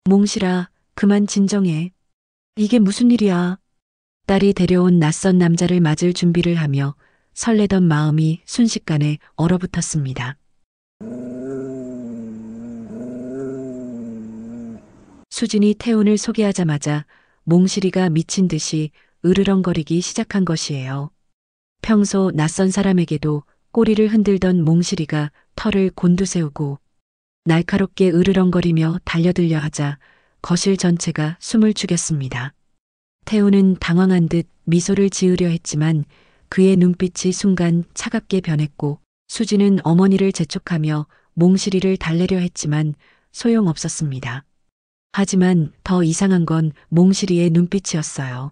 몽실아, 그만 진정해. 이게 무슨 일이야? 딸이 데려온 낯선 남자를 맞을 준비를 하며 설레던 마음이 순식간에 얼어붙었습니다. 수진이 태훈을 소개하자마자 몽실이가 미친 듯이 으르렁거리기 시작한 것이에요. 평소 낯선 사람에게도 꼬리를 흔들던 몽실이가 털을 곤두세우고 날카롭게 으르렁거리며 달려들려 하자 거실 전체가 숨을 죽였습니다. 태우는 당황한 듯 미소를 지으려 했지만 그의 눈빛이 순간 차갑게 변했고 수지는 어머니를 재촉하며 몽실이를 달래려 했지만 소용없었습니다. 하지만 더 이상한 건 몽실이의 눈빛이었어요.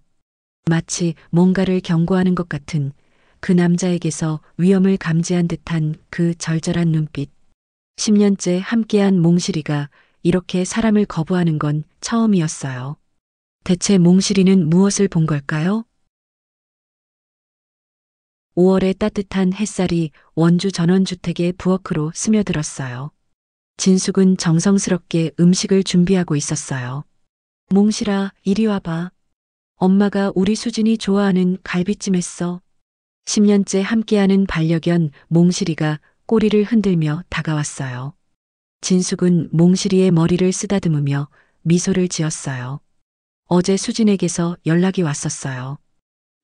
마치 뭔가를 경고하는 것 같은 그 남자에게서 위험을 감지한 듯한 그 절절한 눈빛. 10년째 함께한 몽실이가 이렇게 사람을 거부하는 건 처음이었어요. 대체 몽실이는 무엇을 본 걸까요? 5월의 따뜻한 햇살이 원주 전원주택의 부엌으로 스며들었어요. 진숙은 정성스럽게 음식을 준비하고 있었어요. 몽실아, 이리 와봐. 엄마가 우리 수진이 좋아하는 갈비찜 했어. 10년째 함께하는 반려견 몽실이가 꼬리를 흔들며 다가왔어요. 진숙은 몽실이의 머리를 쓰다듬으며 미소를 지었어요. 어제 수진에게서 연락이 왔었어요.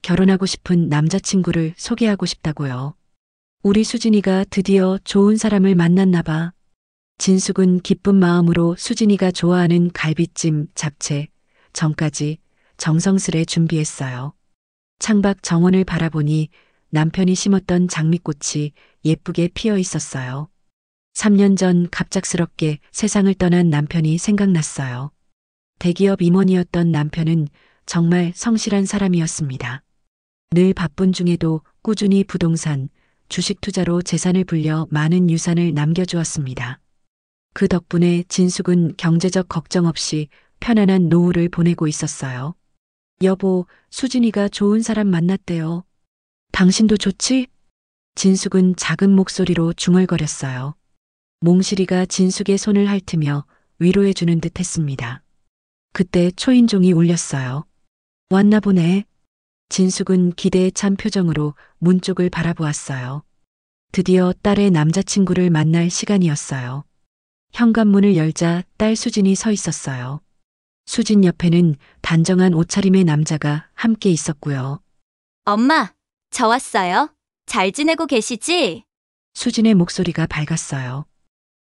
결혼하고 싶은 남자친구를 소개하고 싶다고요. 우리 수진이가 드디어 좋은 사람을 만났나 봐. 진숙은 기쁜 마음으로 수진이가 좋아하는 갈비찜, 잡채, 전까지 정성스레 준비했어요. 창밖 정원을 바라보니 남편이 심었던 장미꽃이 예쁘게 피어 있었어요. 3년 전 갑작스럽게 세상을 떠난 남편이 생각났어요. 대기업 임원이었던 남편은 정말 성실한 사람이었습니다. 늘 바쁜 중에도 꾸준히 부동산, 주식 투자로 재산을 불려 많은 유산을 남겨주었습니다. 그 덕분에 진숙은 경제적 걱정 없이 편안한 노후를 보내고 있었어요. 여보, 수진이가 좋은 사람 만났대요. 당신도 좋지? 진숙은 작은 목소리로 중얼거렸어요. 몽실이가 진숙의 손을 핥으며 위로해주는 듯 했습니다. 그때 초인종이 울렸어요. 왔나 보네. 진숙은 기대에 찬 표정으로 문 쪽을 바라보았어요. 드디어 딸의 남자친구를 만날 시간이었어요. 현관문을 열자 딸 수진이 서 있었어요. 수진 옆에는 단정한 옷차림의 남자가 함께 있었고요. 엄마, 저 왔어요. 잘 지내고 계시지? 수진의 목소리가 밝았어요.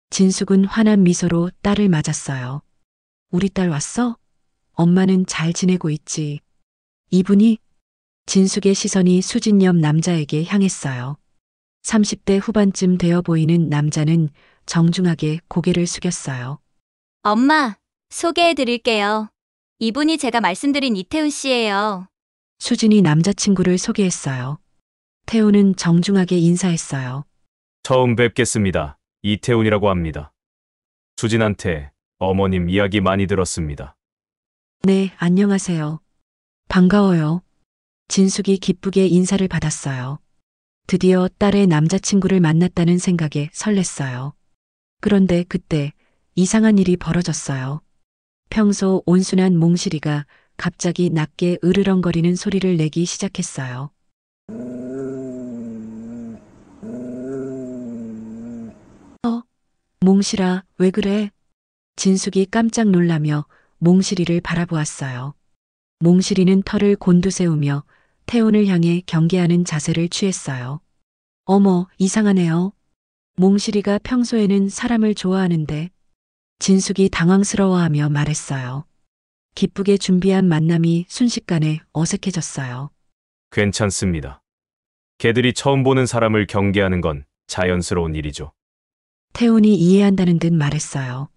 진숙은 환한 미소로 딸을 맞았어요. 우리 딸 왔어? 엄마는 잘 지내고 있지. 이분이? 진숙의 시선이 수진 옆 남자에게 향했어요. 30대 후반쯤 되어 보이는 남자는 정중하게 고개를 숙였어요. 엄마, 소개해 드릴게요. 이분이 제가 말씀드린 이태훈 씨예요. 수진이 남자친구를 소개했어요. 태우는 정중하게 인사했어요. 처음 뵙겠습니다. 이태훈이라고 합니다. 수진한테 어머님 이야기 많이 들었습니다. 네, 안녕하세요. 반가워요. 진숙이 기쁘게 인사를 받았어요. 드디어 딸의 남자친구를 만났다는 생각에 설렜어요. 그런데 그때 이상한 일이 벌어졌어요. 평소 온순한 몽실이가 갑자기 낮게 으르렁거리는 소리를 내기 시작했어요. 몽실아, 왜 그래? 진숙이 깜짝 놀라며 몽실이를 바라보았어요. 몽실이는 털을 곤두세우며 태훈을 향해 경계하는 자세를 취했어요. 어머, 이상하네요. 몽실이가 평소에는 사람을 좋아하는데. 진숙이 당황스러워하며 말했어요. 기쁘게 준비한 만남이 순식간에 어색해졌어요. 괜찮습니다. 개들이 처음 보는 사람을 경계하는 건 자연스러운 일이죠. 태훈이 이해한다는 듯 말했어요.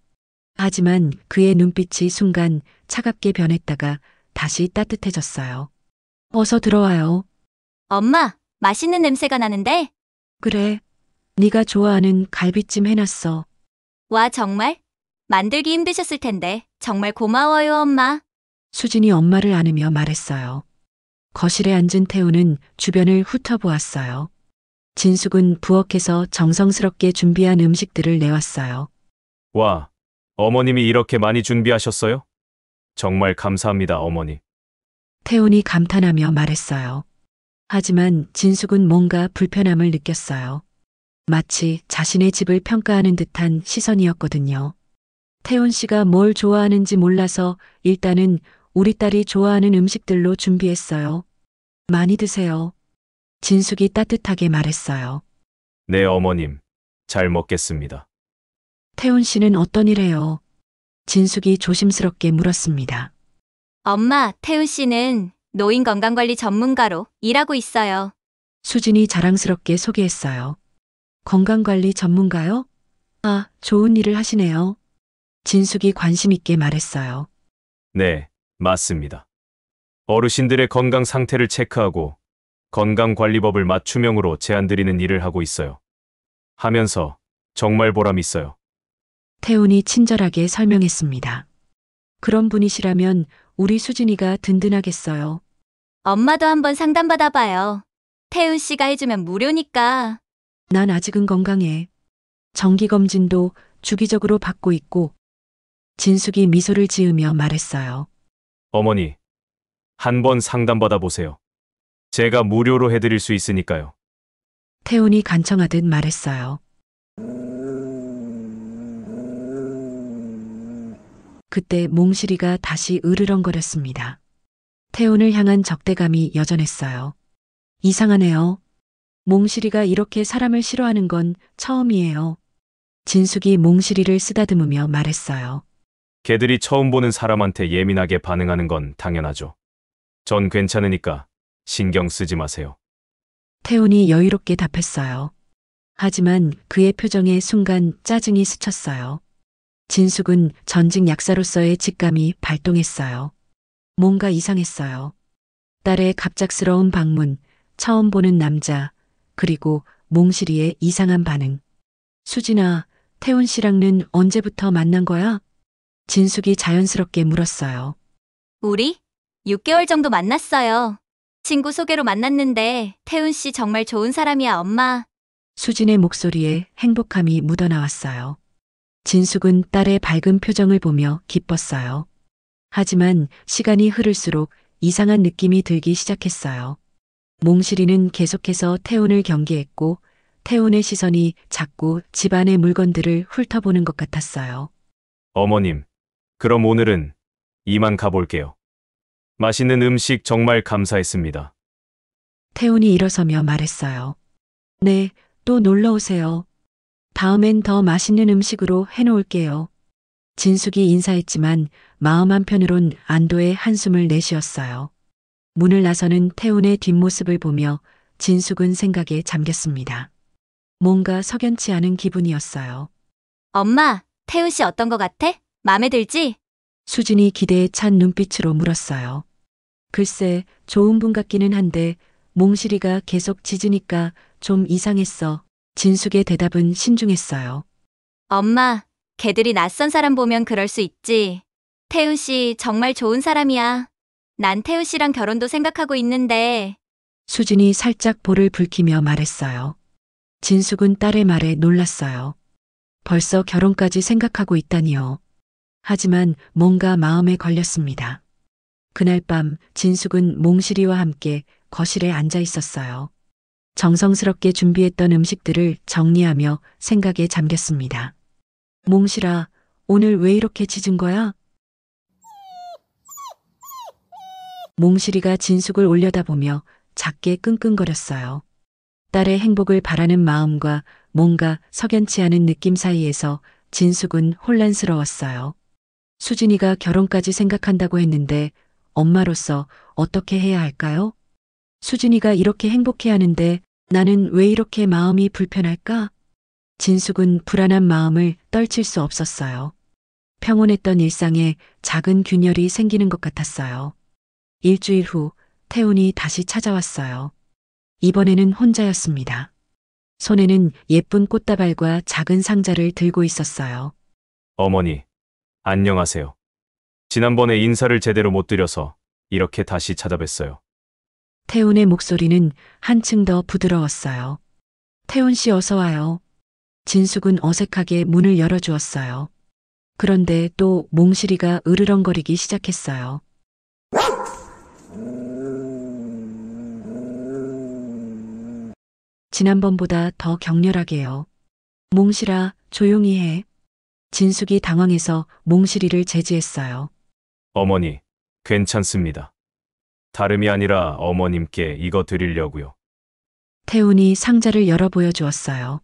하지만 그의 눈빛이 순간 차갑게 변했다가 다시 따뜻해졌어요. 어서 들어와요. 엄마, 맛있는 냄새가 나는데? 그래, 네가 좋아하는 갈비찜 해놨어. 와, 정말? 만들기 힘드셨을 텐데 정말 고마워요, 엄마. 수진이 엄마를 안으며 말했어요. 거실에 앉은 태우는 주변을 훑어보았어요. 진숙은 부엌에서 정성스럽게 준비한 음식들을 내왔어요. 와, 어머님이 이렇게 많이 준비하셨어요? 정말 감사합니다, 어머니. 태훈이 감탄하며 말했어요. 하지만 진숙은 뭔가 불편함을 느꼈어요. 마치 자신의 집을 평가하는 듯한 시선이었거든요. 태훈 씨가 뭘 좋아하는지 몰라서 일단은 우리 딸이 좋아하는 음식들로 준비했어요. 많이 드세요. 진숙이 따뜻하게 말했어요. 네, 어머님. 잘 먹겠습니다. 태훈 씨는 어떤 일해요? 진숙이 조심스럽게 물었습니다. 엄마, 태훈 씨는 노인 건강관리 전문가로 일하고 있어요. 수진이 자랑스럽게 소개했어요. 건강관리 전문가요? 아, 좋은 일을 하시네요. 진숙이 관심 있게 말했어요. 네, 맞습니다. 어르신들의 건강 상태를 체크하고 건강관리법을 맞춤형으로 제안드리는 일을 하고 있어요. 하면서 정말 보람 있어요. 태훈이 친절하게 설명했습니다. 그런 분이시라면 우리 수진이가 든든하겠어요. 엄마도 한번 상담받아봐요. 태훈 씨가 해주면 무료니까. 난 아직은 건강해. 정기검진도 주기적으로 받고 있고. 진숙이 미소를 지으며 말했어요. 어머니, 한번 상담받아 보세요. 제가 무료로 해드릴 수 있으니까요. 태훈이 간청하듯 말했어요. 그때 몽실이가 다시 으르렁거렸습니다. 태훈을 향한 적대감이 여전했어요. 이상하네요. 몽실이가 이렇게 사람을 싫어하는 건 처음이에요. 진숙이 몽실이를 쓰다듬으며 말했어요. 개들이 처음 보는 사람한테 예민하게 반응하는 건 당연하죠. 전 괜찮으니까 신경 쓰지 마세요. 태훈이 여유롭게 답했어요. 하지만 그의 표정에 순간 짜증이 스쳤어요. 진숙은 전직 약사로서의 직감이 발동했어요. 뭔가 이상했어요. 딸의 갑작스러운 방문, 처음 보는 남자, 그리고 몽실이의 이상한 반응. 수진아, 태훈 씨랑은 언제부터 만난 거야? 진숙이 자연스럽게 물었어요. 우리? 6개월 정도 만났어요. 친구 소개로 만났는데 태훈 씨 정말 좋은 사람이야, 엄마. 수진의 목소리에 행복함이 묻어나왔어요. 진숙은 딸의 밝은 표정을 보며 기뻤어요. 하지만 시간이 흐를수록 이상한 느낌이 들기 시작했어요. 몽실이는 계속해서 태훈을 경계했고 태훈의 시선이 자꾸 집안의 물건들을 훑어보는 것 같았어요. 어머님, 그럼 오늘은 이만 가볼게요. 맛있는 음식 정말 감사했습니다. 태훈이 일어서며 말했어요. 네, 또 놀러 오세요. 다음엔 더 맛있는 음식으로 해놓을게요. 진숙이 인사했지만 마음 한편으론 안도의 한숨을 내쉬었어요. 문을 나서는 태훈의 뒷모습을 보며 진숙은 생각에 잠겼습니다. 뭔가 석연치 않은 기분이었어요. 엄마, 태훈 씨 어떤 거 같아? 마음에 들지? 수진이 기대에 찬 눈빛으로 물었어요. 글쎄, 좋은 분 같기는 한데 몽실이가 계속 짖으니까 좀 이상했어. 진숙의 대답은 신중했어요. 엄마, 걔들이 낯선 사람 보면 그럴 수 있지. 태훈 씨 정말 좋은 사람이야. 난 태훈 씨랑 결혼도 생각하고 있는데. 수진이 살짝 볼을 붉히며 말했어요. 진숙은 딸의 말에 놀랐어요. 벌써 결혼까지 생각하고 있다니요. 하지만 뭔가 마음에 걸렸습니다. 그날 밤 진숙은 몽실이와 함께 거실에 앉아 있었어요. 정성스럽게 준비했던 음식들을 정리하며 생각에 잠겼습니다. 몽실아, 오늘 왜 이렇게 짖은 거야? 몽실이가 진숙을 올려다보며 작게 끙끙거렸어요. 딸의 행복을 바라는 마음과 뭔가 석연치 않은 느낌 사이에서 진숙은 혼란스러웠어요. 수진이가 결혼까지 생각한다고 했는데 엄마로서 어떻게 해야 할까요? 수진이가 이렇게 행복해하는데 나는 왜 이렇게 마음이 불편할까? 진숙은 불안한 마음을 떨칠 수 없었어요. 평온했던 일상에 작은 균열이 생기는 것 같았어요. 일주일 후 태훈이 다시 찾아왔어요. 이번에는 혼자였습니다. 손에는 예쁜 꽃다발과 작은 상자를 들고 있었어요. 어머니, 안녕하세요. 지난번에 인사를 제대로 못 드려서 이렇게 다시 찾아뵀어요. 태훈의 목소리는 한층 더 부드러웠어요. 태훈 씨 어서 와요. 진숙은 어색하게 문을 열어주었어요. 그런데 또 몽실이가 으르렁거리기 시작했어요. 지난번보다 더 격렬하게요. 몽실아, 조용히 해. 진숙이 당황해서 몽실이를 제지했어요. 어머니, 괜찮습니다. 다름이 아니라 어머님께 이거 드리려고요. 태훈이 상자를 열어 보여주었어요.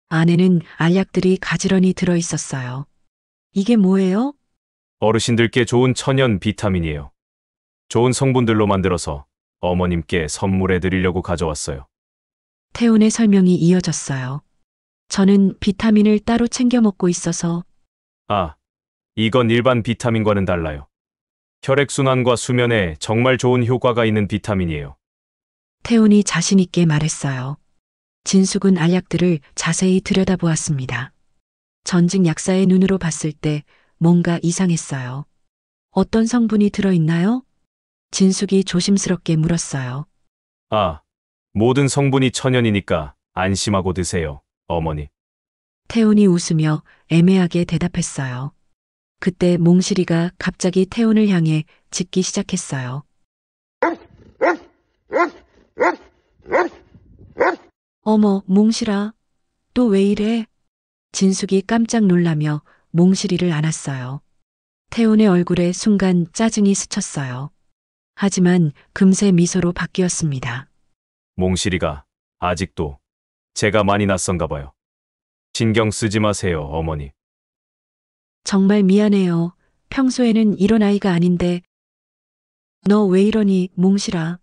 안에는 알약들이 가지런히 들어 있었어요. 이게 뭐예요? 어르신들께 좋은 천연 비타민이에요. 좋은 성분들로 만들어서 어머님께 선물해 드리려고 가져왔어요. 태훈의 설명이 이어졌어요. 저는 비타민을 따로 챙겨 먹고 있어서 아, 이건 일반 비타민과는 달라요. 혈액순환과 수면에 정말 좋은 효과가 있는 비타민이에요. 태훈이 자신 있게 말했어요. 진숙은 알약들을 자세히 들여다보았습니다. 전직 약사의 눈으로 봤을 때 뭔가 이상했어요. 어떤 성분이 들어있나요? 진숙이 조심스럽게 물었어요. 아, 모든 성분이 천연이니까 안심하고 드세요, 어머니. 태훈이 웃으며 애매하게 대답했어요. 그때 몽실이가 갑자기 태훈을 향해 짖기 시작했어요. 어머, 몽실아, 또 왜 이래? 진숙이 깜짝 놀라며 몽실이를 안았어요. 태훈의 얼굴에 순간 짜증이 스쳤어요. 하지만 금세 미소로 바뀌었습니다. 몽실이가 아직도 제가 많이 낯선가 봐요. 신경 쓰지 마세요, 어머니. 정말 미안해요. 평소에는 이런 아이가 아닌데. 너 왜 이러니, 몽실아?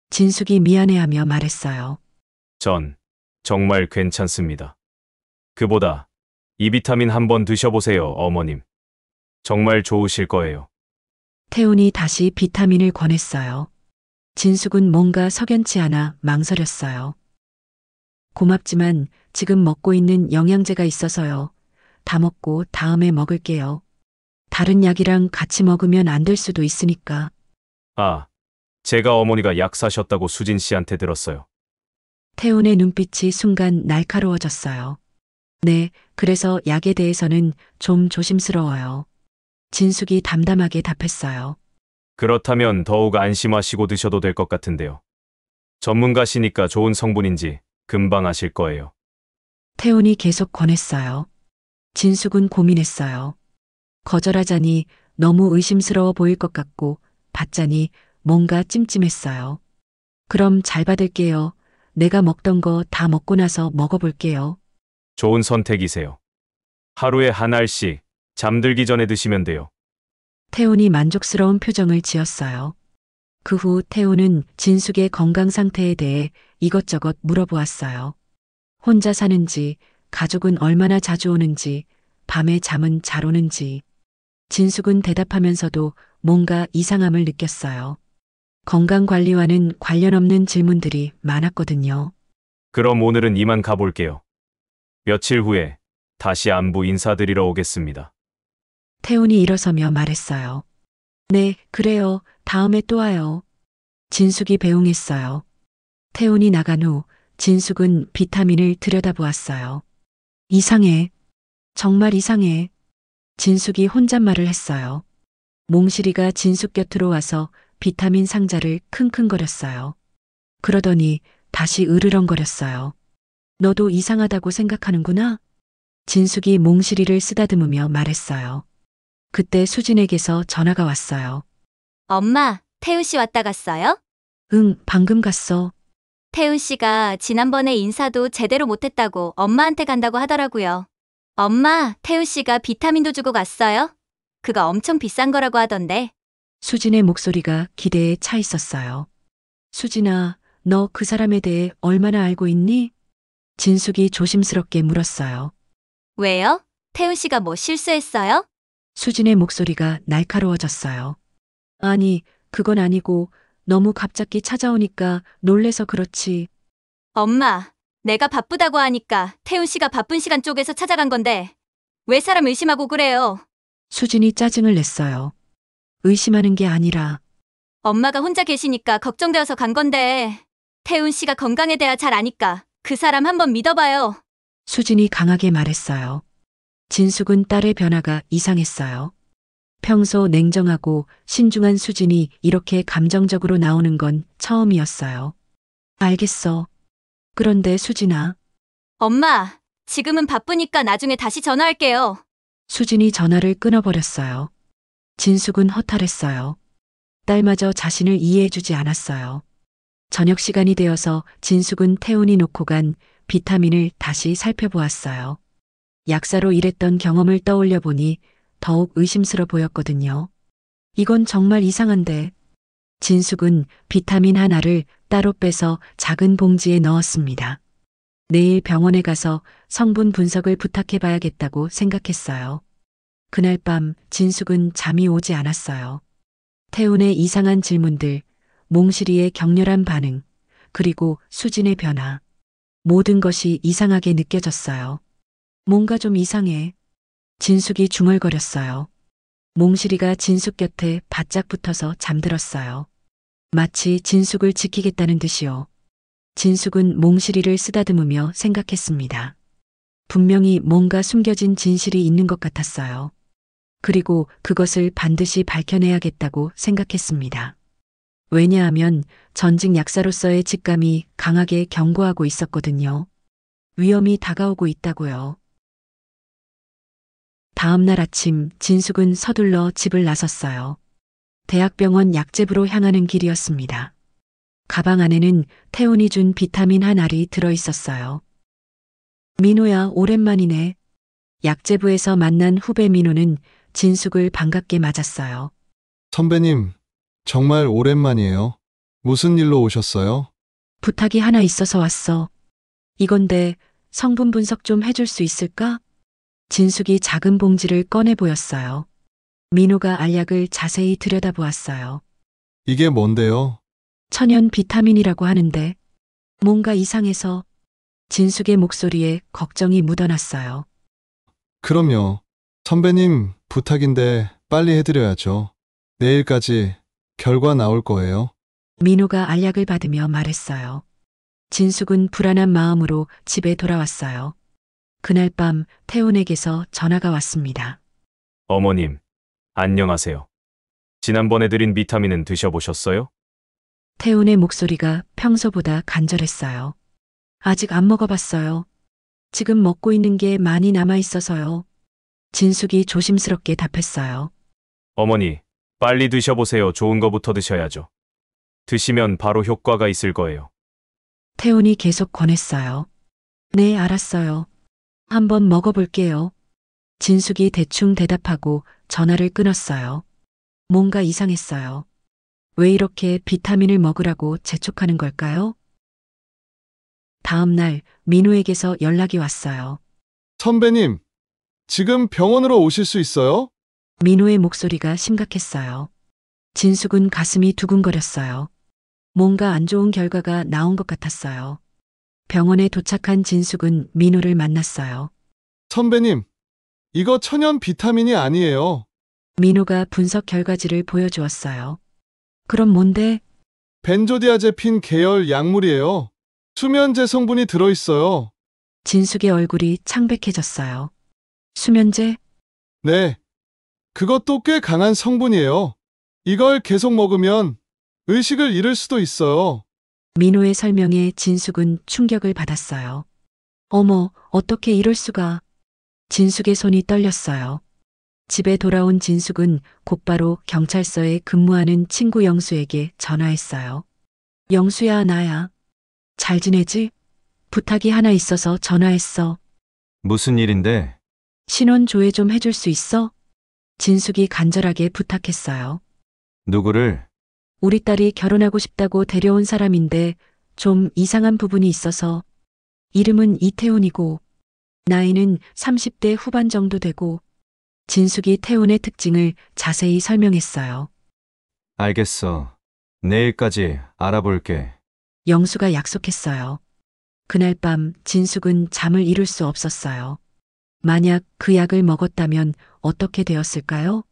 진숙이 미안해하며 말했어요. 전 정말 괜찮습니다. 그보다 이 비타민 한번 드셔보세요, 어머님. 정말 좋으실 거예요. 태훈이 다시 비타민을 권했어요. 진숙은 뭔가 석연치 않아 망설였어요. 고맙지만 지금 먹고 있는 영양제가 있어서요. 다 먹고 다음에 먹을게요. 다른 약이랑 같이 먹으면 안 될 수도 있으니까. 아, 제가 어머니가 약 사셨다고 수진 씨한테 들었어요. 태훈의 눈빛이 순간 날카로워졌어요. 네, 그래서 약에 대해서는 좀 조심스러워요. 진숙이 담담하게 답했어요. 그렇다면 더욱 안심하시고 드셔도 될 것 같은데요. 전문가시니까 좋은 성분인지 금방 아실 거예요. 태훈이 계속 권했어요. 진숙은 고민했어요. 거절하자니 너무 의심스러워 보일 것 같고 받자니 뭔가 찜찜했어요. 그럼 잘 받을게요. 내가 먹던 거 다 먹고 나서 먹어볼게요. 좋은 선택이세요. 하루에 한 알씩 잠들기 전에 드시면 돼요. 태훈이 만족스러운 표정을 지었어요. 그 후 태훈은 진숙의 건강 상태에 대해 이것저것 물어보았어요. 혼자 사는지, 가족은 얼마나 자주 오는지, 밤에 잠은 잘 오는지. 진숙은 대답하면서도 뭔가 이상함을 느꼈어요. 건강관리와는 관련 없는 질문들이 많았거든요. 그럼 오늘은 이만 가볼게요. 며칠 후에 다시 안부 인사드리러 오겠습니다. 태훈이 일어서며 말했어요. 네, 그래요. 다음에 또 와요. 진숙이 배웅했어요. 태훈이 나간 후 진숙은 비타민을 들여다보았어요. 이상해. 정말 이상해. 진숙이 혼잣말을 했어요. 몽실이가 진숙 곁으로 와서 비타민 상자를 킁킁거렸어요. 그러더니 다시 으르렁거렸어요. 너도 이상하다고 생각하는구나? 진숙이 몽실이를 쓰다듬으며 말했어요. 그때 수진에게서 전화가 왔어요. 엄마, 태우 씨 왔다 갔어요? 응, 방금 갔어. 태우 씨가 지난번에 인사도 제대로 못했다고 엄마한테 간다고 하더라고요. 엄마, 태우 씨가 비타민도 주고 갔어요? 그거 엄청 비싼 거라고 하던데. 수진의 목소리가 기대에 차 있었어요. 수진아, 너 그 사람에 대해 얼마나 알고 있니? 진숙이 조심스럽게 물었어요. 왜요? 태우 씨가 뭐 실수했어요? 수진의 목소리가 날카로워졌어요. 아니, 그건 아니고 너무 갑자기 찾아오니까 놀래서 그렇지. 엄마, 내가 바쁘다고 하니까 태우 씨가 바쁜 시간 쪼개서 찾아간 건데 왜 사람 의심하고 그래요? 수진이 짜증을 냈어요. 의심하는 게 아니라 엄마가 혼자 계시니까 걱정되어서 간 건데 태훈 씨가 건강에 대해 잘 아니까 그 사람 한번 믿어봐요. 수진이 강하게 말했어요. 진숙은 딸의 변화가 이상했어요. 평소 냉정하고 신중한 수진이 이렇게 감정적으로 나오는 건 처음이었어요. 알겠어. 그런데 수진아, 엄마, 지금은 바쁘니까 나중에 다시 전화할게요. 수진이 전화를 끊어버렸어요. 진숙은 허탈했어요. 딸마저 자신을 이해해주지 않았어요. 저녁 시간이 되어서 진숙은 태훈이 놓고 간 비타민을 다시 살펴보았어요. 약사로 일했던 경험을 떠올려 보니 더욱 의심스러 보였거든요. 이건 정말 이상한데. 진숙은 비타민 하나를 따로 빼서 작은 봉지에 넣었습니다. 내일 병원에 가서 성분 분석을 부탁해 봐야겠다고 생각했어요. 그날 밤 진숙은 잠이 오지 않았어요. 태훈의 이상한 질문들, 몽실이의 격렬한 반응, 그리고 수진의 변화. 모든 것이 이상하게 느껴졌어요. 뭔가 좀 이상해. 진숙이 중얼거렸어요. 몽실이가 진숙 곁에 바짝 붙어서 잠들었어요. 마치 진숙을 지키겠다는 듯이요. 진숙은 몽실이를 쓰다듬으며 생각했습니다. 분명히 뭔가 숨겨진 진실이 있는 것 같았어요. 그리고 그것을 반드시 밝혀내야겠다고 생각했습니다. 왜냐하면 전직 약사로서의 직감이 강하게 경고하고 있었거든요. 위험이 다가오고 있다고요. 다음 날 아침 진숙은 서둘러 집을 나섰어요. 대학병원 약재부로 향하는 길이었습니다. 가방 안에는 태훈이 준 비타민 한 알이 들어 있었어요. 민호야, 오랜만이네. 약재부에서 만난 후배 민호는 진숙을 반갑게 맞았어요. 선배님, 정말 오랜만이에요. 무슨 일로 오셨어요? 부탁이 하나 있어서 왔어. 이건데 성분 분석 좀 해줄 수 있을까? 진숙이 작은 봉지를 꺼내 보였어요. 민호가 알약을 자세히 들여다보았어요. 이게 뭔데요? 천연 비타민이라고 하는데 뭔가 이상해서. 진숙의 목소리에 걱정이 묻어났어요. 그럼요. 선배님, 부탁인데 빨리 해드려야죠. 내일까지 결과 나올 거예요. 민호가 알약을 받으며 말했어요. 진숙은 불안한 마음으로 집에 돌아왔어요. 그날 밤 태훈에게서 전화가 왔습니다. 어머님, 안녕하세요. 지난번에 드린 비타민은 드셔보셨어요? 태훈의 목소리가 평소보다 간절했어요. 아직 안 먹어봤어요. 지금 먹고 있는 게 많이 남아있어서요. 진숙이 조심스럽게 답했어요. 어머니, 빨리 드셔보세요. 좋은 거부터 드셔야죠. 드시면 바로 효과가 있을 거예요. 태훈이 계속 권했어요. 네, 알았어요. 한번 먹어볼게요. 진숙이 대충 대답하고 전화를 끊었어요. 뭔가 이상했어요. 왜 이렇게 비타민을 먹으라고 재촉하는 걸까요? 다음 날 민호에게서 연락이 왔어요. 선배님, 지금 병원으로 오실 수 있어요? 민호의 목소리가 심각했어요. 진숙은 가슴이 두근거렸어요. 뭔가 안 좋은 결과가 나온 것 같았어요. 병원에 도착한 진숙은 민호를 만났어요. 선배님, 이거 천연 비타민이 아니에요. 민호가 분석 결과지를 보여주었어요. 그럼 뭔데? 벤조디아제핀 계열 약물이에요. 수면제 성분이 들어있어요. 진숙의 얼굴이 창백해졌어요. 수면제? 네. 그것도 꽤 강한 성분이에요. 이걸 계속 먹으면 의식을 잃을 수도 있어요. 민호의 설명에 진숙은 충격을 받았어요. 어머, 어떻게 이럴 수가. 진숙의 손이 떨렸어요. 집에 돌아온 진숙은 곧바로 경찰서에 근무하는 친구 영수에게 전화했어요. 영수야, 나야. 잘 지내지? 부탁이 하나 있어서 전화했어. 무슨 일인데? 신원 조회 좀 해줄 수 있어? 진숙이 간절하게 부탁했어요. 누구를? 우리 딸이 결혼하고 싶다고 데려온 사람인데 좀 이상한 부분이 있어서. 이름은 이태훈이고 나이는 30대 후반 정도 되고. 진숙이 태훈의 특징을 자세히 설명했어요. 알겠어. 내일까지 알아볼게. 영수가 약속했어요. 그날 밤 진숙은 잠을 이룰 수 없었어요. 만약 그 약을 먹었다면 어떻게 되었을까요?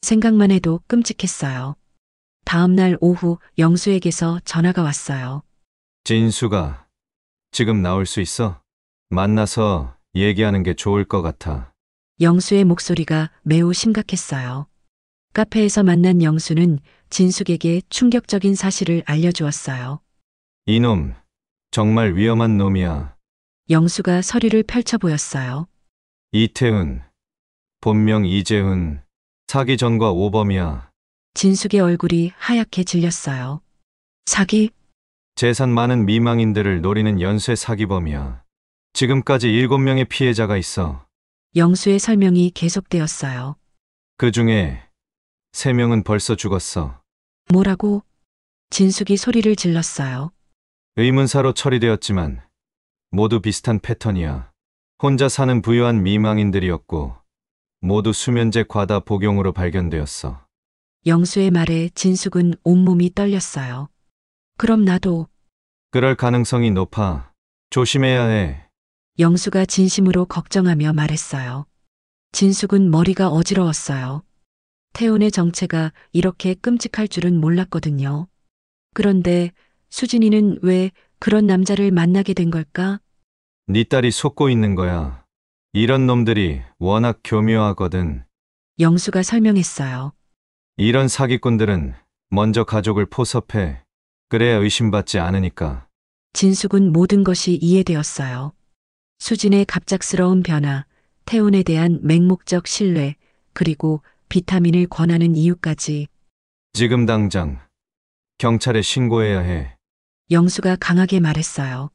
생각만 해도 끔찍했어요. 다음 날 오후 영수에게서 전화가 왔어요. 진수가 지금 나올 수 있어? 만나서 얘기하는 게 좋을 것 같아. 영수의 목소리가 매우 심각했어요. 카페에서 만난 영수는 진숙에게 충격적인 사실을 알려주었어요. 이놈, 정말 위험한 놈이야. 영수가 서류를 펼쳐 보였어요. 이태훈, 본명 이재훈, 사기 전과 오범이야. 진숙의 얼굴이 하얗게 질렸어요. 사기? 재산 많은 미망인들을 노리는 연쇄 사기범이야. 지금까지 7명의 피해자가 있어. 영수의 설명이 계속되었어요. 그 중에 3명은 벌써 죽었어. 뭐라고? 진숙이 소리를 질렀어요. 의문사로 처리되었지만 모두 비슷한 패턴이야. 혼자 사는 부유한 미망인들이었고 모두 수면제 과다 복용으로 발견되었어. 영수의 말에 진숙은 온몸이 떨렸어요. 그럼 나도. 그럴 가능성이 높아. 조심해야 해. 영수가 진심으로 걱정하며 말했어요. 진숙은 머리가 어지러웠어요. 태훈의 정체가 이렇게 끔찍할 줄은 몰랐거든요. 그런데 수진이는 왜 그런 남자를 만나게 된 걸까? 네 딸이 속고 있는 거야. 이런 놈들이 워낙 교묘하거든. 영수가 설명했어요. 이런 사기꾼들은 먼저 가족을 포섭해. 그래야 의심받지 않으니까. 진숙은 모든 것이 이해되었어요. 수진의 갑작스러운 변화, 태훈에 대한 맹목적 신뢰, 그리고 비타민을 권하는 이유까지. 지금 당장 경찰에 신고해야 해. 영수가 강하게 말했어요.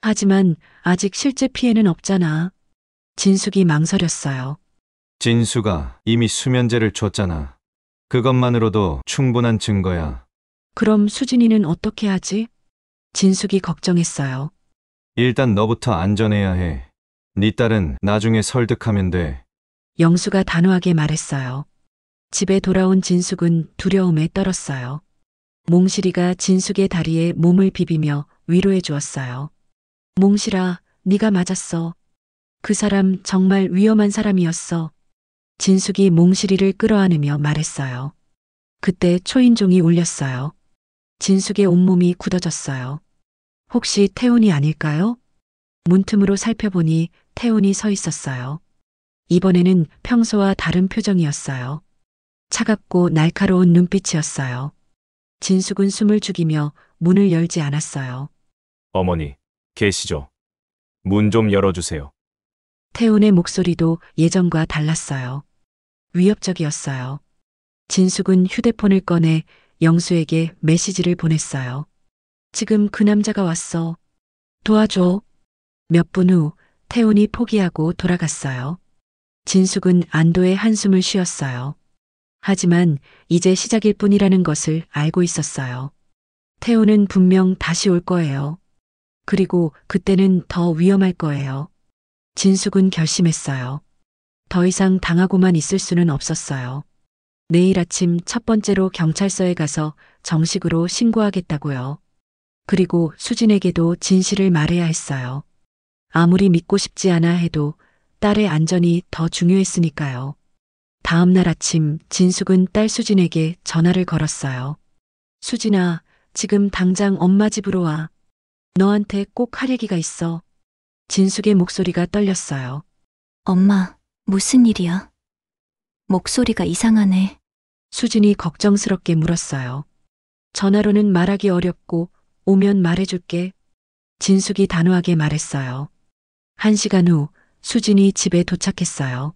하지만 아직 실제 피해는 없잖아. 진숙이 망설였어요. 진수가 이미 수면제를 줬잖아. 그것만으로도 충분한 증거야. 그럼 수진이는 어떻게 하지? 진숙이 걱정했어요. 일단 너부터 안전해야 해. 네 딸은 나중에 설득하면 돼. 영수가 단호하게 말했어요. 집에 돌아온 진숙은 두려움에 떨었어요. 몽실이가 진숙의 다리에 몸을 비비며 위로해 주었어요. 몽실아, 네가 맞았어. 그 사람 정말 위험한 사람이었어. 진숙이 몽실이를 끌어안으며 말했어요. 그때 초인종이 울렸어요. 진숙의 온몸이 굳어졌어요. 혹시 태훈이 아닐까요? 문틈으로 살펴보니 태훈이 서 있었어요. 이번에는 평소와 다른 표정이었어요. 차갑고 날카로운 눈빛이었어요. 진숙은 숨을 죽이며 문을 열지 않았어요. 어머니, 계시죠? 문 좀 열어주세요. 태훈의 목소리도 예전과 달랐어요. 위협적이었어요. 진숙은 휴대폰을 꺼내 영수에게 메시지를 보냈어요. 지금 그 남자가 왔어. 도와줘. 몇 분 후 태훈이 포기하고 돌아갔어요. 진숙은 안도의 한숨을 쉬었어요. 하지만 이제 시작일 뿐이라는 것을 알고 있었어요. 태훈은 분명 다시 올 거예요. 그리고 그때는 더 위험할 거예요. 진숙은 결심했어요. 더 이상 당하고만 있을 수는 없었어요. 내일 아침 첫 번째로 경찰서에 가서 정식으로 신고하겠다고요. 그리고 수진에게도 진실을 말해야 했어요. 아무리 믿고 싶지 않아 해도 딸의 안전이 더 중요했으니까요. 다음 날 아침 진숙은 딸 수진에게 전화를 걸었어요. 수진아, 지금 당장 엄마 집으로 와. 너한테 꼭 할 얘기가 있어. 진숙의 목소리가 떨렸어요. 엄마, 무슨 일이야? 목소리가 이상하네. 수진이 걱정스럽게 물었어요. 전화로는 말하기 어렵고 오면 말해줄게. 진숙이 단호하게 말했어요. 1시간 후 수진이 집에 도착했어요.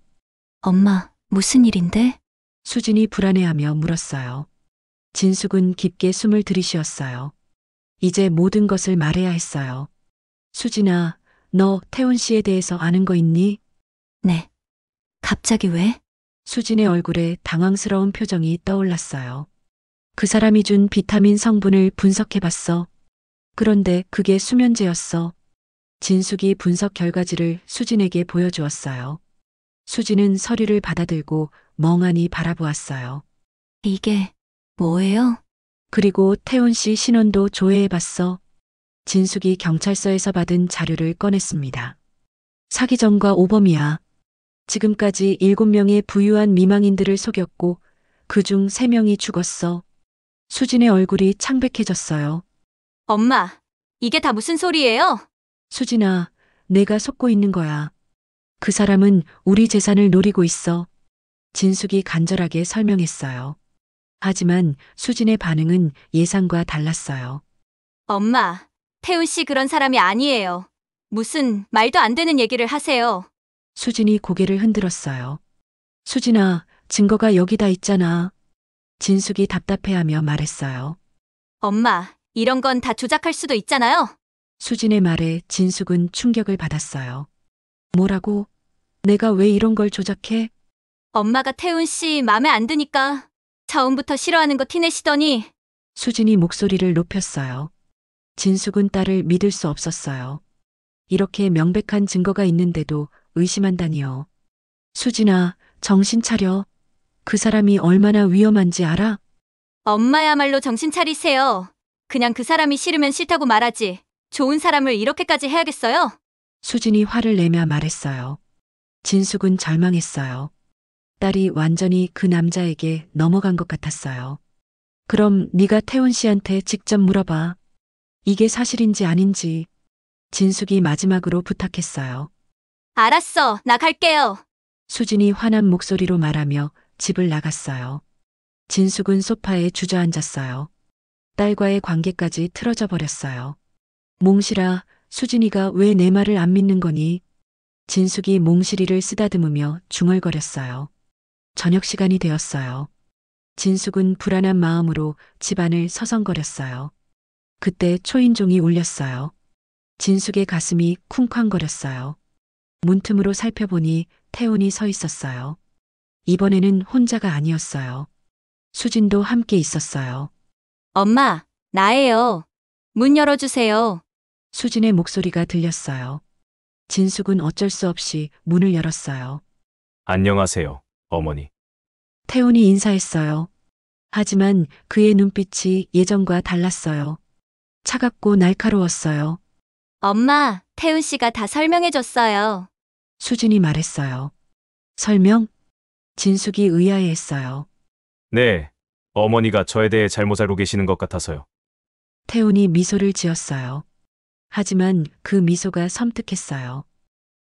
엄마, 무슨 일인데? 수진이 불안해하며 물었어요. 진숙은 깊게 숨을 들이쉬었어요. 이제 모든 것을 말해야 했어요. 수진아, 너 태훈 씨에 대해서 아는 거 있니? 네. 갑자기 왜? 수진의 얼굴에 당황스러운 표정이 떠올랐어요. 그 사람이 준 비타민 성분을 분석해봤어. 그런데 그게 수면제였어. 진숙이 분석 결과지를 수진에게 보여주었어요. 수진은 서류를 받아들고 멍하니 바라보았어요. 이게 뭐예요? 그리고 태훈 씨 신원도 조회해봤어. 진숙이 경찰서에서 받은 자료를 꺼냈습니다. 사기 전과 오범이야. 지금까지 7명의 부유한 미망인들을 속였고 그중 3명이 죽었어. 수진의 얼굴이 창백해졌어요. 엄마, 이게 다 무슨 소리예요? 수진아, 내가 속고 있는 거야. 그 사람은 우리 재산을 노리고 있어. 진숙이 간절하게 설명했어요. 하지만 수진의 반응은 예상과 달랐어요. 엄마, 태훈 씨 그런 사람이 아니에요. 무슨 말도 안 되는 얘기를 하세요. 수진이 고개를 흔들었어요. 수진아, 증거가 여기다 있잖아. 진숙이 답답해하며 말했어요. 엄마, 이런 건 다 조작할 수도 있잖아요. 수진의 말에 진숙은 충격을 받았어요. 뭐라고? 내가 왜 이런 걸 조작해? 엄마가 태훈 씨 맘에 안 드니까 처음부터 싫어하는 거 티내시더니 수진이 목소리를 높였어요. 진숙은 딸을 믿을 수 없었어요. 이렇게 명백한 증거가 있는데도 의심한다니요. 수진아, 정신 차려. 그 사람이 얼마나 위험한지 알아? 엄마야말로 정신 차리세요. 그냥 그 사람이 싫으면 싫다고 말하지. 좋은 사람을 이렇게까지 해야겠어요? 수진이 화를 내며 말했어요. 진숙은 절망했어요. 딸이 완전히 그 남자에게 넘어간 것 같았어요. 그럼 네가 태훈 씨한테 직접 물어봐. 이게 사실인지 아닌지. 진숙이 마지막으로 부탁했어요. 알았어, 나 갈게요. 수진이 화난 목소리로 말하며 집을 나갔어요. 진숙은 소파에 주저앉았어요. 딸과의 관계까지 틀어져 버렸어요. 몽실아, 수진이가 왜 내 말을 안 믿는 거니? 진숙이 몽실이를 쓰다듬으며 중얼거렸어요. 저녁 시간이 되었어요. 진숙은 불안한 마음으로 집안을 서성거렸어요. 그때 초인종이 울렸어요. 진숙의 가슴이 쿵쾅거렸어요. 문틈으로 살펴보니 태훈이 서 있었어요. 이번에는 혼자가 아니었어요. 수진도 함께 있었어요. 엄마, 나예요. 문 열어주세요. 수진의 목소리가 들렸어요. 진숙은 어쩔 수 없이 문을 열었어요. 안녕하세요, 어머니. 태훈이 인사했어요. 하지만 그의 눈빛이 예전과 달랐어요. 차갑고 날카로웠어요. 엄마, 태훈 씨가 다 설명해줬어요. 수진이 말했어요. 설명? 진숙이 의아해했어요. 네, 어머니가 저에 대해 잘못 알고 계시는 것 같아서요. 태훈이 미소를 지었어요. 하지만 그 미소가 섬뜩했어요.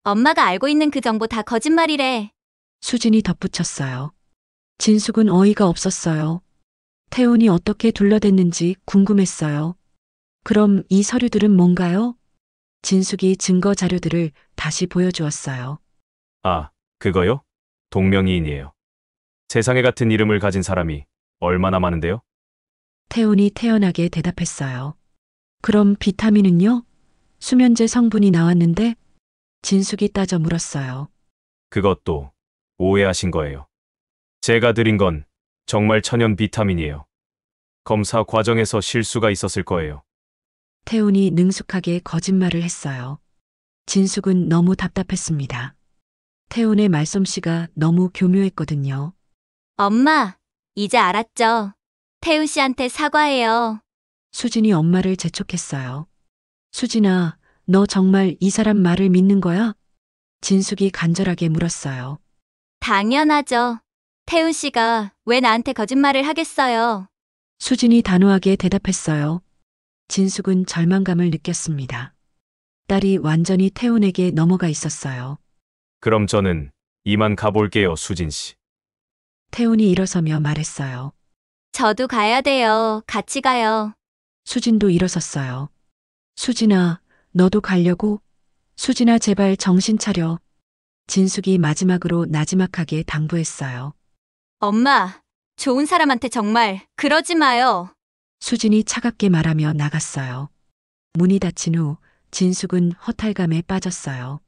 엄마가 알고 있는 그 정보 다 거짓말이래. 수진이 덧붙였어요. 진숙은 어이가 없었어요. 태훈이 어떻게 둘러댔는지 궁금했어요. 그럼 이 서류들은 뭔가요? 진숙이 증거 자료들을 다시 보여주었어요. 아, 그거요? 동명이인이에요. 세상에 같은 이름을 가진 사람이 얼마나 많은데요? 태훈이 태연하게 대답했어요. 그럼 비타민은요? 수면제 성분이 나왔는데? 진숙이 따져 물었어요. 그것도 오해하신 거예요. 제가 드린 건 정말 천연 비타민이에요. 검사 과정에서 실수가 있었을 거예요. 태훈이 능숙하게 거짓말을 했어요. 진숙은 너무 답답했습니다. 태훈의 말솜씨가 너무 교묘했거든요. 엄마, 이제 알았죠? 태훈 씨한테 사과해요. 수진이 엄마를 재촉했어요. 수진아, 너 정말 이 사람 말을 믿는 거야? 진숙이 간절하게 물었어요. 당연하죠. 태훈 씨가 왜 나한테 거짓말을 하겠어요? 수진이 단호하게 대답했어요. 진숙은 절망감을 느꼈습니다. 딸이 완전히 태훈에게 넘어가 있었어요. 그럼 저는 이만 가볼게요, 수진 씨. 태훈이 일어서며 말했어요. 저도 가야 돼요. 같이 가요. 수진도 일어섰어요. 수진아, 너도 가려고? 수진아, 제발 정신 차려. 진숙이 마지막으로 나지막하게 당부했어요. 엄마, 좋은 사람한테 정말 그러지 마요. 수진이 차갑게 말하며 나갔어요. 문이 닫힌 후 진숙은 허탈감에 빠졌어요.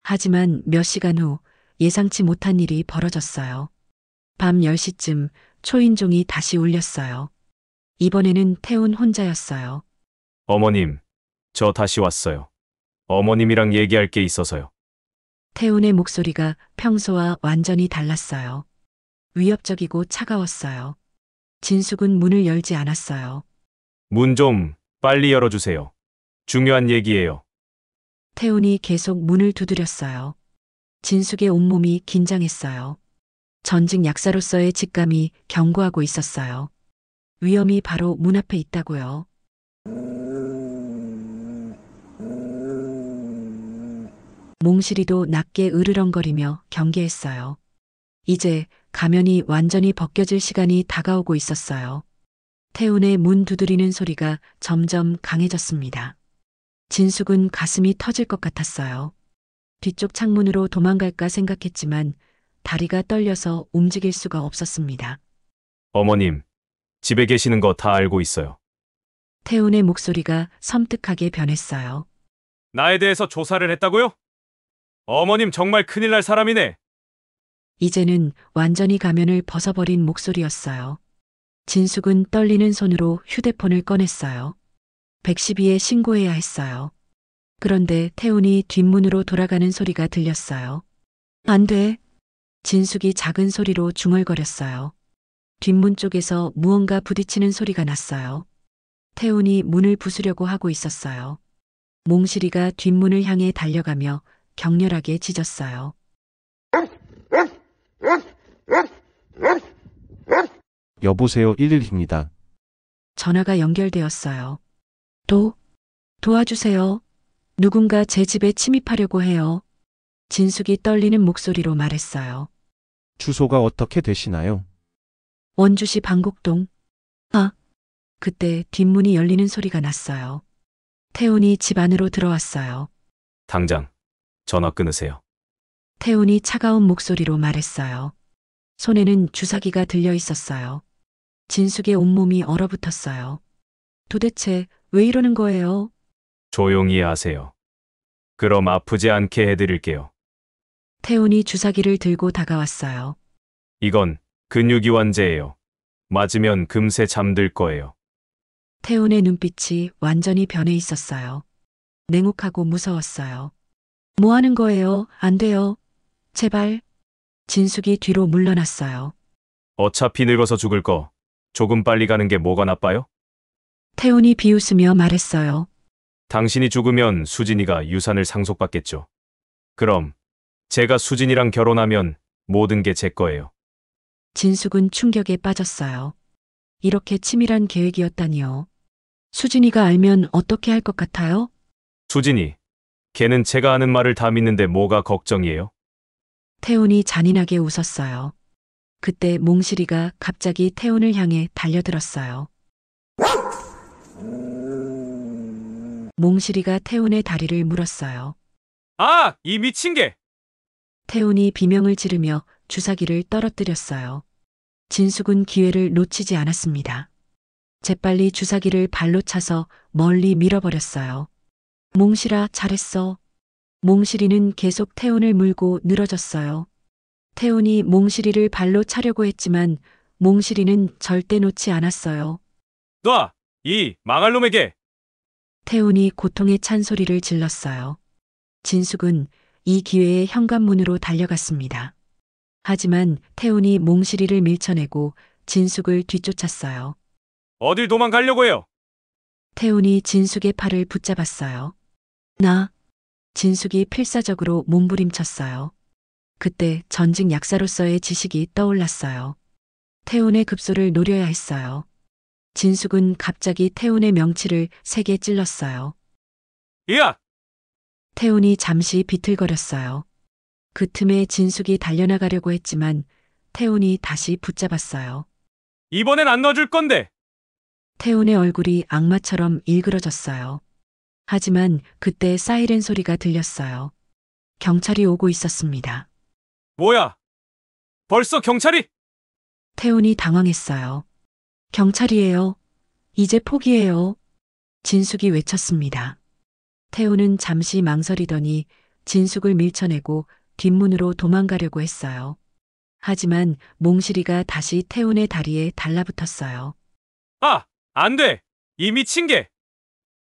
하지만 몇 시간 후 예상치 못한 일이 벌어졌어요. 밤 10시쯤 초인종이 다시 울렸어요. 이번에는 태훈 혼자였어요. 어머님, 저 다시 왔어요. 어머님이랑 얘기할 게 있어서요. 태훈의 목소리가 평소와 완전히 달랐어요. 위협적이고 차가웠어요. 진숙은 문을 열지 않았어요. 문 좀 빨리 열어주세요. 중요한 얘기예요. 태훈이 계속 문을 두드렸어요. 진숙의 온몸이 긴장했어요. 전직 약사로서의 직감이 경고하고 있었어요. 위험이 바로 문 앞에 있다고요. 몽실이도 낮게 으르렁거리며 경계했어요. 이제 가면이 완전히 벗겨질 시간이 다가오고 있었어요. 태훈의 문 두드리는 소리가 점점 강해졌습니다. 진숙은 가슴이 터질 것 같았어요. 뒤쪽 창문으로 도망갈까 생각했지만 다리가 떨려서 움직일 수가 없었습니다. 어머님, 집에 계시는 거 다 알고 있어요. 태훈의 목소리가 섬뜩하게 변했어요. 나에 대해서 조사를 했다고요? 어머님 정말 큰일 날 사람이네. 이제는 완전히 가면을 벗어버린 목소리였어요. 진숙은 떨리는 손으로 휴대폰을 꺼냈어요. 112에 신고해야 했어요. 그런데 태훈이 뒷문으로 돌아가는 소리가 들렸어요. 안 돼. 진숙이 작은 소리로 중얼거렸어요. 뒷문 쪽에서 무언가 부딪히는 소리가 났어요. 태훈이 문을 부수려고 하고 있었어요. 몽실이가 뒷문을 향해 달려가며 격렬하게 짖었어요. 여보세요 112입니다. 전화가 연결되었어요. 도와주세요. 누군가 제 집에 침입하려고 해요. 진숙이 떨리는 목소리로 말했어요. 주소가 어떻게 되시나요? 원주시 방곡동. 그때 뒷문이 열리는 소리가 났어요. 태훈이 집 안으로 들어왔어요. 당장 전화 끊으세요. 태훈이 차가운 목소리로 말했어요. 손에는 주사기가 들려 있었어요. 진숙의 온몸이 얼어붙었어요. 도대체 왜 이러는 거예요? 조용히 하세요. 그럼 아프지 않게 해드릴게요. 태훈이 주사기를 들고 다가왔어요. 이건 근육이완제예요. 맞으면 금세 잠들 거예요. 태훈의 눈빛이 완전히 변해 있었어요. 냉혹하고 무서웠어요. 뭐 하는 거예요? 안 돼요. 제발. 진숙이 뒤로 물러났어요. 어차피 늙어서 죽을 거 조금 빨리 가는 게 뭐가 나빠요? 태훈이 비웃으며 말했어요. 당신이 죽으면 수진이가 유산을 상속받겠죠. 그럼 제가 수진이랑 결혼하면 모든 게 제 거예요. 진숙은 충격에 빠졌어요. 이렇게 치밀한 계획이었다니요. 수진이가 알면 어떻게 할 것 같아요? 수진이, 걔는 제가 하는 말을 다 믿는데 뭐가 걱정이에요? 태훈이 잔인하게 웃었어요. 그때 몽실이가 갑자기 태훈을 향해 달려들었어요. 몽실이가 태훈의 다리를 물었어요. 아, 이 미친 개! 태훈이 비명을 지르며 주사기를 떨어뜨렸어요. 진숙은 기회를 놓치지 않았습니다. 재빨리 주사기를 발로 차서 멀리 밀어버렸어요. 몽실아, 잘했어. 몽실이는 계속 태훈을 물고 늘어졌어요. 태훈이 몽실이를 발로 차려고 했지만 몽실이는 절대 놓지 않았어요. 놔! 이 망할 놈에게! 태훈이 고통에 찬 소리를 질렀어요. 진숙은 이 기회에 현관문으로 달려갔습니다. 하지만 태훈이 몽실이를 밀쳐내고 진숙을 뒤쫓았어요. 어딜 도망가려고 해요? 태훈이 진숙의 팔을 붙잡았어요. 진숙이 필사적으로 몸부림쳤어요. 그때 전직 약사로서의 지식이 떠올랐어요. 태훈의 급소를 노려야 했어요. 진숙은 갑자기 태훈의 명치를 세게 찔렀어요. 야! 태훈이 잠시 비틀거렸어요. 그 틈에 진숙이 달려나가려고 했지만 태훈이 다시 붙잡았어요. 이번엔 안 넣어줄 건데! 태훈의 얼굴이 악마처럼 일그러졌어요. 하지만 그때 사이렌 소리가 들렸어요. 경찰이 오고 있었습니다. 뭐야? 벌써 경찰이? 태훈이 당황했어요. 경찰이에요. 이제 포기해요. 진숙이 외쳤습니다. 태훈은 잠시 망설이더니 진숙을 밀쳐내고 뒷문으로 도망가려고 했어요. 하지만 몽실이가 다시 태훈의 다리에 달라붙었어요. 아! 안 돼! 이 미친 개!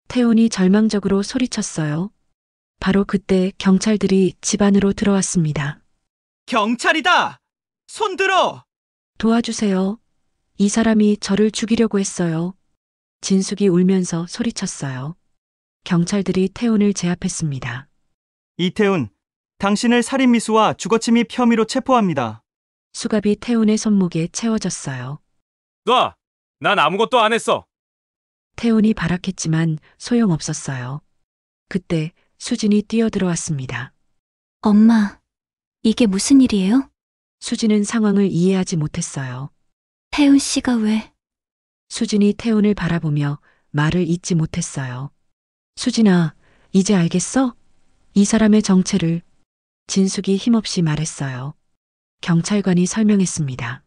태훈이 절망적으로 소리쳤어요. 바로 그때 경찰들이 집 안으로 들어왔습니다. 경찰이다! 손들어! 도와주세요. 이 사람이 저를 죽이려고 했어요. 진숙이 울면서 소리쳤어요. 경찰들이 태훈을 제압했습니다. 이태훈, 당신을 살인미수와 주거침입 혐의로 체포합니다. 수갑이 태훈의 손목에 채워졌어요. 놔! 난 아무것도 안 했어! 태훈이 발악했지만 소용없었어요. 그때 수진이 뛰어들어왔습니다. 엄마, 이게 무슨 일이에요? 수진은 상황을 이해하지 못했어요. 태훈 씨가 왜? 수진이 태훈을 바라보며 말을 잇지 못했어요. 수진아, 이제 알겠어? 이 사람의 정체를. 진숙이 힘없이 말했어요. 경찰관이 설명했습니다.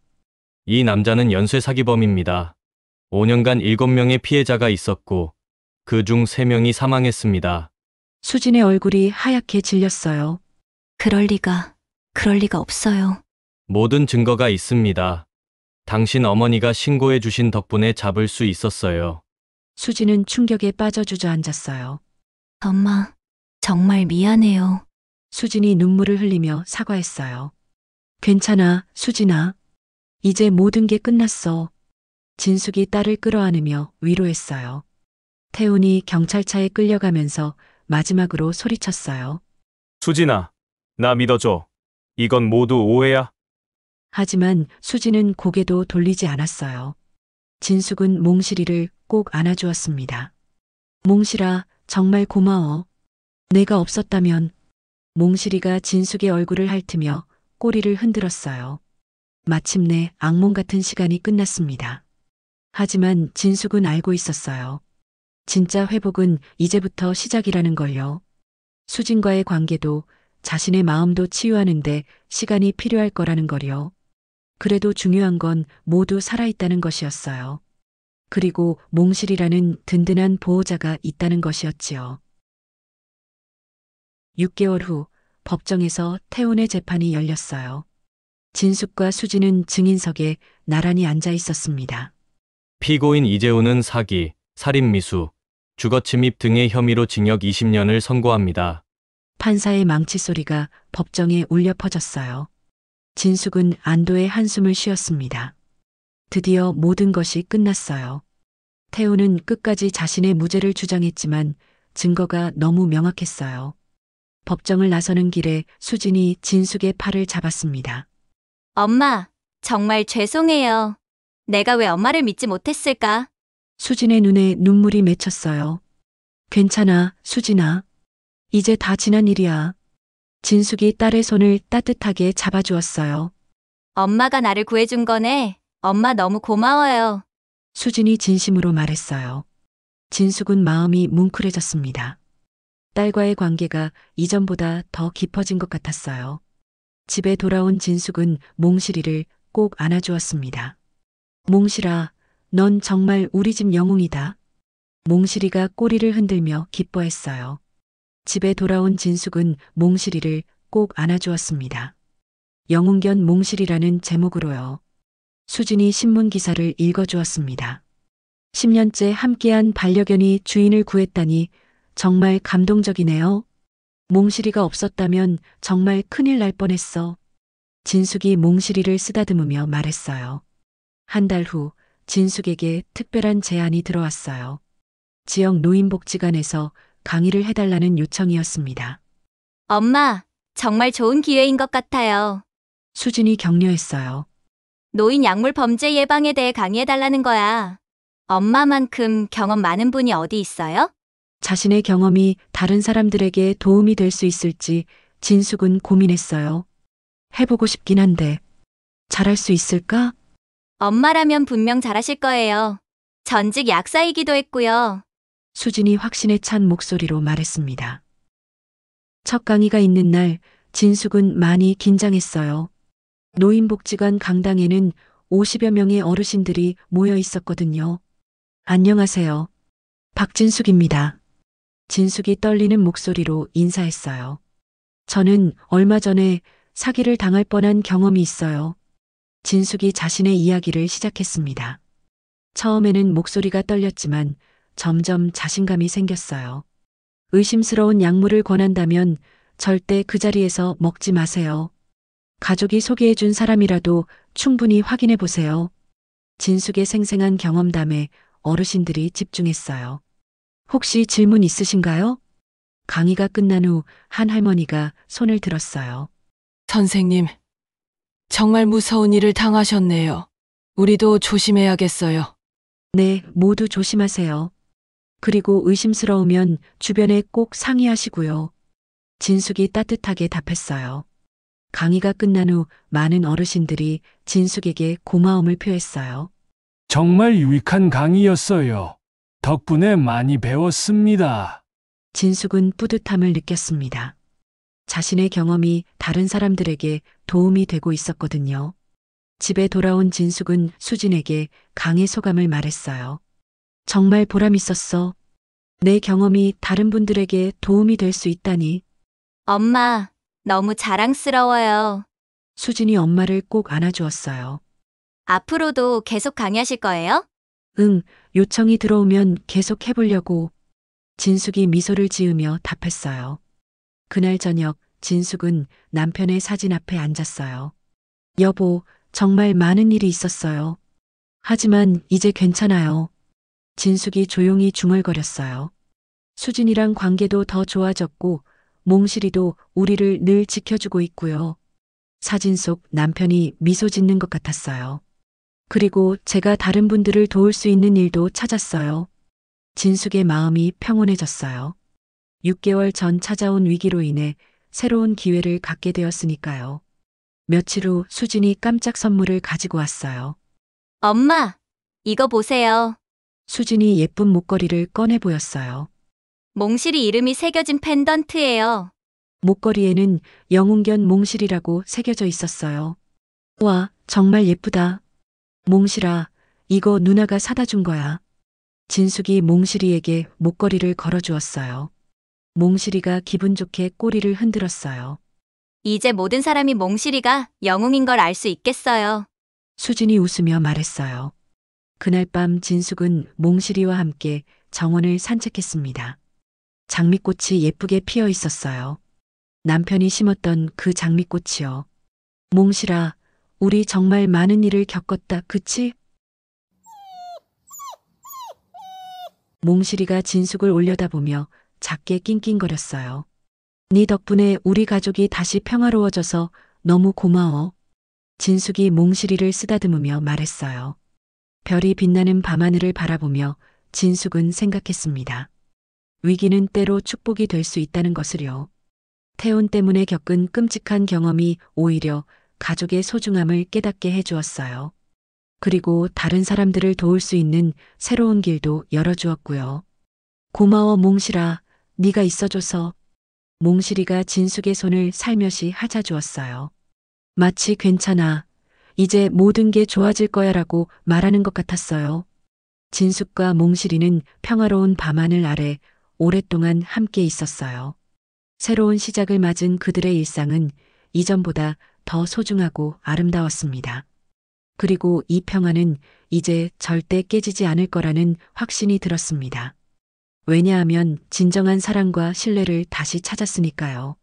이 남자는 연쇄 사기범입니다. 5년간 7명의 피해자가 있었고 그중 3명이 사망했습니다. 수진의 얼굴이 하얗게 질렸어요. 그럴 리가 없어요. 모든 증거가 있습니다. 당신 어머니가 신고해 주신 덕분에 잡을 수 있었어요. 수진은 충격에 빠져 주저앉았어요. 엄마, 정말 미안해요. 수진이 눈물을 흘리며 사과했어요. 괜찮아, 수진아. 이제 모든 게 끝났어. 진숙이 딸을 끌어안으며 위로했어요. 태훈이 경찰차에 끌려가면서 마지막으로 소리쳤어요. 수진아, 나 믿어줘. 이건 모두 오해야. 하지만 수진은 고개도 돌리지 않았어요. 진숙은 몽실이를 꼭 안아주었습니다. 몽실아, 정말 고마워. 내가 없었다면. 몽실이가 진숙의 얼굴을 핥으며 꼬리를 흔들었어요. 마침내 악몽 같은 시간이 끝났습니다. 하지만 진숙은 알고 있었어요. 진짜 회복은 이제부터 시작이라는 걸요. 수진과의 관계도 자신의 마음도 치유하는데 시간이 필요할 거라는 걸요. 그래도 중요한 건 모두 살아있다는 것이었어요. 그리고 몽실이라는 든든한 보호자가 있다는 것이었지요. 6개월 후 법정에서 태훈의 재판이 열렸어요. 진숙과 수진은 증인석에 나란히 앉아 있었습니다. 피고인 이재훈은 사기, 살인미수, 주거침입 등의 혐의로 징역 20년을 선고합니다. 판사의 망치 소리가 법정에 울려 퍼졌어요. 진숙은 안도의 한숨을 쉬었습니다. 드디어 모든 것이 끝났어요. 태훈은 끝까지 자신의 무죄를 주장했지만 증거가 너무 명확했어요. 법정을 나서는 길에 수진이 진숙의 팔을 잡았습니다. 엄마, 정말 죄송해요. 내가 왜 엄마를 믿지 못했을까? 수진의 눈에 눈물이 맺혔어요. 괜찮아, 수진아. 이제 다 지난 일이야. 진숙이 딸의 손을 따뜻하게 잡아주었어요. 엄마가 나를 구해준 거네. 엄마 너무 고마워요. 수진이 진심으로 말했어요. 진숙은 마음이 뭉클해졌습니다. 딸과의 관계가 이전보다 더 깊어진 것 같았어요. 집에 돌아온 진숙은 몽실이를 꼭 안아주었습니다. 몽실아, 넌 정말 우리 집 영웅이다. 몽실이가 꼬리를 흔들며 기뻐했어요. 집에 돌아온 진숙은 몽실이를 꼭 안아주었습니다. 영웅견 몽실이라는 제목으로요. 수진이 신문 기사를 읽어주었습니다. 10년째 함께한 반려견이 주인을 구했다니 정말 감동적이네요. 몽실이가 없었다면 정말 큰일 날 뻔했어. 진숙이 몽실이를 쓰다듬으며 말했어요. 한 달 후 진숙에게 특별한 제안이 들어왔어요. 지역 노인복지관에서 강의를 해달라는 요청이었습니다. 엄마, 정말 좋은 기회인 것 같아요. 수진이 격려했어요. 노인 약물 범죄 예방에 대해 강의해달라는 거야. 엄마만큼 경험 많은 분이 어디 있어요? 자신의 경험이 다른 사람들에게 도움이 될 수 있을지 진숙은 고민했어요. 해보고 싶긴 한데 잘할 수 있을까? 엄마라면 분명 잘하실 거예요. 전직 약사이기도 했고요. 수진이 확신에 찬 목소리로 말했습니다. 첫 강의가 있는 날 진숙은 많이 긴장했어요. 노인복지관 강당에는 50여 명의 어르신들이 모여 있었거든요. 안녕하세요. 박진숙입니다. 진숙이 떨리는 목소리로 인사했어요. 저는 얼마 전에 사기를 당할 뻔한 경험이 있어요. 진숙이 자신의 이야기를 시작했습니다. 처음에는 목소리가 떨렸지만 점점 자신감이 생겼어요. 의심스러운 약물을 권한다면 절대 그 자리에서 먹지 마세요. 가족이 소개해준 사람이라도 충분히 확인해 보세요. 진숙의 생생한 경험담에 어르신들이 집중했어요. 혹시 질문 있으신가요? 강의가 끝난 후 한 할머니가 손을 들었어요. 선생님, 정말 무서운 일을 당하셨네요. 우리도 조심해야겠어요. 네, 모두 조심하세요. 그리고 의심스러우면 주변에 꼭 상의하시고요. 진숙이 따뜻하게 답했어요. 강의가 끝난 후 많은 어르신들이 진숙에게 고마움을 표했어요. 정말 유익한 강의였어요. 덕분에 많이 배웠습니다. 진숙은 뿌듯함을 느꼈습니다. 자신의 경험이 다른 사람들에게 도움이 되고 있었거든요. 집에 돌아온 진숙은 수진에게 강의 소감을 말했어요. 정말 보람 있었어. 내 경험이 다른 분들에게 도움이 될 수 있다니. 엄마, 너무 자랑스러워요. 수진이 엄마를 꼭 안아주었어요. 앞으로도 계속 강의하실 거예요? 응, 요청이 들어오면 계속 해보려고. 진숙이 미소를 지으며 답했어요. 그날 저녁 진숙은 남편의 사진 앞에 앉았어요. 여보, 정말 많은 일이 있었어요. 하지만 이제 괜찮아요. 진숙이 조용히 중얼거렸어요. 수진이랑 관계도 더 좋아졌고 몽실이도 우리를 늘 지켜주고 있고요. 사진 속 남편이 미소 짓는 것 같았어요. 그리고 제가 다른 분들을 도울 수 있는 일도 찾았어요. 진숙의 마음이 평온해졌어요. 6개월 전 찾아온 위기로 인해 새로운 기회를 갖게 되었으니까요. 며칠 후 수진이 깜짝 선물을 가지고 왔어요. 엄마, 이거 보세요. 수진이 예쁜 목걸이를 꺼내 보였어요. 몽실이 이름이 새겨진 펜던트예요. 목걸이에는 영웅견 몽실이라고 새겨져 있었어요. 와, 정말 예쁘다. 몽실아, 이거 누나가 사다 준 거야. 진숙이 몽실이에게 목걸이를 걸어주었어요. 몽실이가 기분 좋게 꼬리를 흔들었어요. 이제 모든 사람이 몽실이가 영웅인 걸 알 수 있겠어요. 수진이 웃으며 말했어요. 그날 밤 진숙은 몽실이와 함께 정원을 산책했습니다. 장미꽃이 예쁘게 피어 있었어요. 남편이 심었던 그 장미꽃이요. 몽실아, 우리 정말 많은 일을 겪었다, 그치? 몽실이가 진숙을 올려다보며 작게 낑낑거렸어요. 네 덕분에 우리 가족이 다시 평화로워져서 너무 고마워. 진숙이 몽실이를 쓰다듬으며 말했어요. 별이 빛나는 밤하늘을 바라보며 진숙은 생각했습니다. 위기는 때로 축복이 될 수 있다는 것을요. 태운 때문에 겪은 끔찍한 경험이 오히려 가족의 소중함을 깨닫게 해주었어요. 그리고 다른 사람들을 도울 수 있는 새로운 길도 열어주었고요. 고마워 몽실아, 네가 있어줘서. 몽실이가 진숙의 손을 살며시 하자주었어요. 마치 괜찮아. 이제 모든 게 좋아질 거야라고 말하는 것 같았어요. 진숙과 몽실이는 평화로운 밤하늘 아래 오랫동안 함께 있었어요. 새로운 시작을 맞은 그들의 일상은 이전보다 더 소중하고 아름다웠습니다. 그리고 이 평화는 이제 절대 깨지지 않을 거라는 확신이 들었습니다. 왜냐하면 진정한 사랑과 신뢰를 다시 찾았으니까요.